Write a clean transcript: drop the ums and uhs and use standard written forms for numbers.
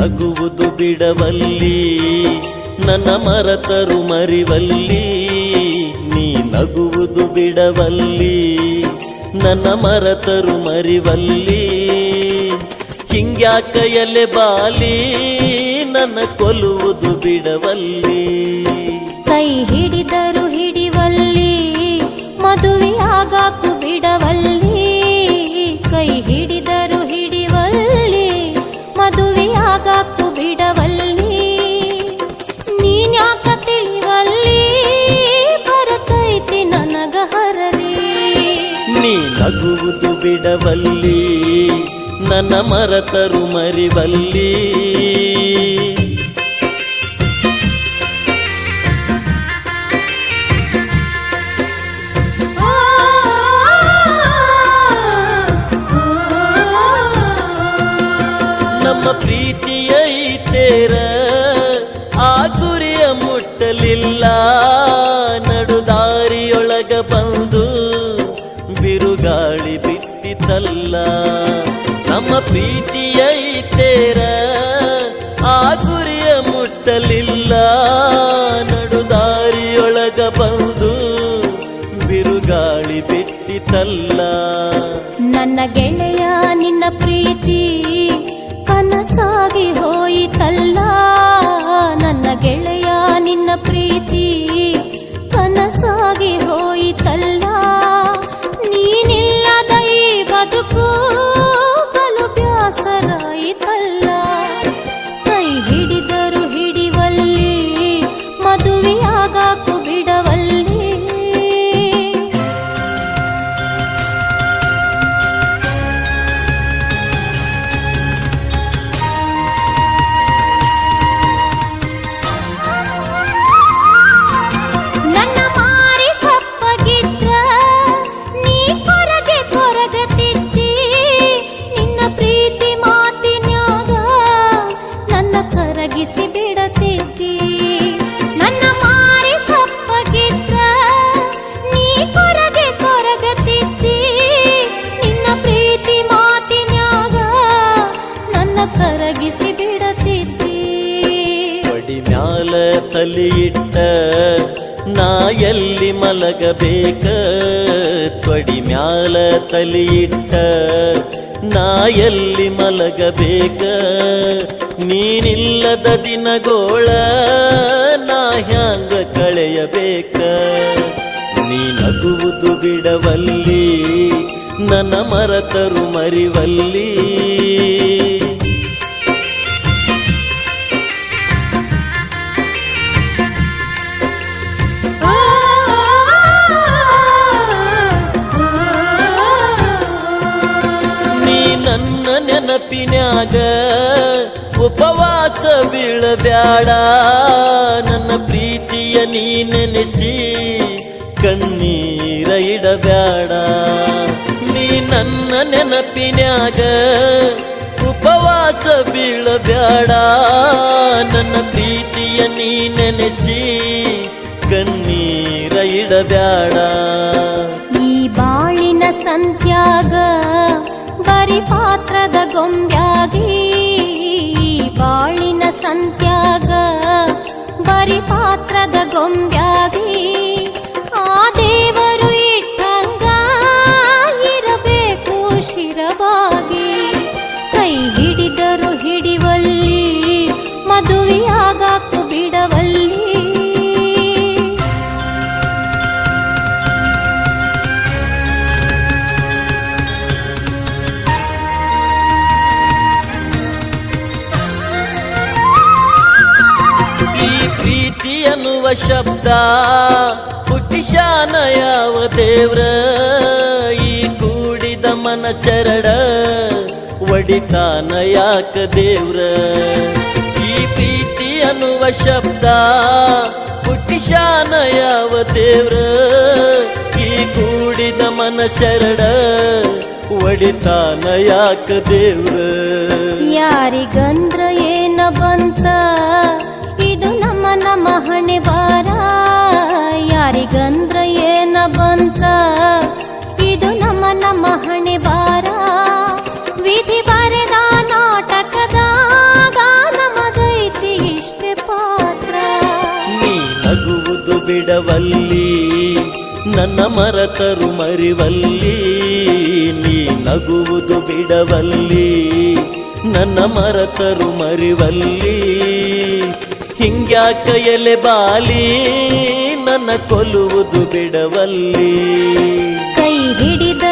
ನಗುವುದು ಬಿಡವಲ್ಲಿ ನನ್ನ ಮರೆತರು ಮರಿವಲ್ಲಿ. ನೀ ನಗುವುದು ಬಿಡವಲ್ಲಿ ನನ್ನ ಮರೆತರು ಮರಿವಲ್ಲಿ. ಹಿಂಗ್ಯಾಕ ಎಲೆ ಬಾಲಿ ನನ್ನ ಕೊಲ್ಲುವುದು ಬಿಡವಲ್ಲಿ. ಕೈ ಹಿಡಿದರು ಹಿಡಿವಲ್ಲಿ ಮದುವೆಯಾಗಾಕು ಬಿಡವಲ್ಲಿ. ಕೈ ಹಿಡಿದರು ಹಿಡಿವಲ್ಲಿ ಮದುವೆಯಾಗಾಕು ಬಿಡವಲ್ಲಿ. ನೀನ್ಯಾಕ ತಿಳಿವಲ್ಲಿ ಬರತೈತಿ ನನಗ ಹರರಿ. ನೀ ನಗುವುದು ಬಿಡವಲ್ಲಿ ನನ್ನ ಮರೆತರು ಮರಿವಲ್ಲಿ. ನಮ್ಮ ಪ್ರೀತಿಯ ಐತೇರ ಆ ಗುರಿಯ ಮುಟ್ಟಲಿಲ್ಲ. ನಡುದಾರಿಯೊಳಗ ಬಂದು ಬಿರುಗಾಳಿ ಬಿಟ್ಟಿತಲ್ಲ. ನಮ್ಮ ಪ್ರೀತಿಯ ಐತೇರ ಆ ಗುರಿಯ ಮುಟ್ಟಲಿಲ್ಲ. ನಡುದಾರಿಯೊಳಗ ಬಂದು ಬಿರುಗಾಳಿ ಬಿಟ್ಟಿತಲ್ಲ. ನನ್ನ ಗೆಳೆಯ ನಿನ್ನ ಪ್ರೀತಿ ಕನಸಾಗಿ ಹೋಯಿತಲ್ಲ. ನನ್ನ ಗೆಳೆಯ ನಿನ್ನ ಪ್ರೀತಿ ಕನಸಾಗಿ ಹೋಯಿತಲ್ಲ. ನೀನಿಲ್ಲದ ಈ ಬದುಕು ಬಲು ಬ್ಯಾಸರಾಯಿತಲ್ಲ. ಕೈ ಹಿಡಿದರು ಹಿಡಿವಲ್ಲಿ ಮದುವೆಯಾಗಾಕು ಬಿಡವಲ್ಲಿ. ತಲಿಯಿಟ್ಟ ನಾ ಎಲ್ಲಿ ಮಲಗಬೇಕ. ತ್ವಡಿ ಮ್ಯಾಲ ತಲಿಯಿಟ್ಟ ನಾ ಎಲ್ಲಿ ಮಲಗಬೇಕ. ನೀನಿಲ್ಲದ ದಿನಗೋಳ ನಾ ಹ್ಯಾಂಗ ಕಳೆಯಬೇಕ. ನೀ ನಗುವುದು ಬಿಡವಲ್ಲಿ ನನ್ನ ಮರೆತರು ಮರಿವಲ್ಲಿ. ನೆನಪಿನ್ಯಾಗ ಉಪವಾಸ ಬೀಳಬ್ಯಾಡ. ನನ್ನ ಪ್ರೀತಿಯ ನೀ ನೆನೆಸಿ ಕಣ್ಣೀರ ಇಡಬ್ಯಾಡ. ನೀ ನನ್ನ ನೆನಪಿನ್ಯಾಗ ಉಪವಾಸ ಬೀಳಬ್ಯಾಡ. ನನ್ನ ಪ್ರೀತಿಯ ನೀ ನೆನೆಸಿ ಕಣ್ಣೀರ ಇಡಬ್ಯಾಡ. ಈ ಬಾಳಿನ ಸಂತ್ಯಾಗ ಬರಿ ಪಾತ್ರದ ಗೊಂಬ್ಯಾಗಿ. ಬಾಳಿನ ಸಂತ್ಯಾಗ ಬರಿ ಪಾತ್ರದ ಗೊಂಬ್ಯಾಗಿ. ಆ ದೇವರು ಇಟ್ಟಂಗ ಇರಬೇಕು ಶಿರವಾಗಿ. ಕೈ ಹಿಡಿದರು ಹಿಡಿವಲ್ಲಿ ಮದುವೆಯಾಗಾಕು ಬಿಡವಲ್ಲಿ. ಎನ್ನುವ ಶಬ್ದ ಹುಟ್ಟಿಶಾನ ಯಾವ ದೇವ್ರ. ಈ ಕೂಡಿದ ಮನಶರಡ ಒಡಿತಾನ ಯಾಕ ದೇವ್ರ. ಈ ಪ್ರೀತಿ ಅನ್ನುವ ಶಬ್ದ ಹುಟ್ಟಿಶಾನ ಯಾವ ದೇವ್ರ. ಈ ಕೂಡಿದ ಮನಶರಡ ಒಡಿತಾನ ಯಾಕ ದೇವ್ರ. ಯಾರಿಗಂದ್ರ ಏನ ಬಂತ ಇದು ನಮ್ಮ ಹಣೆ ಬಾರ. ಯಾರಿಗಂದ್ರ ಏನ ಬಂತ ಇದು ನಮ್ಮ ಹಣೆ ಬಾರ. ವಿಧಿ ಬರೆದ ನಾಟಕದಾಗ ಬಿಡವಲ್ಲಿ ನನ್ನ ಮರತರು ಮರಿವಲ್ಲಿ ನೀ ನಗುವುದು ಬಿಡವಲ್ಲಿ ನನ್ನ ಮರತರು ಮರಿವಲ್ಲಿ ಹಿಂಗ್ಯಾಕ ಎಲೆ ಬಾಲಿ ನನ್ನ ಕೊಲ್ಲುವುದು ಬಿಡವಲ್ಲಿ ಕೈ ಹಿಡಿದ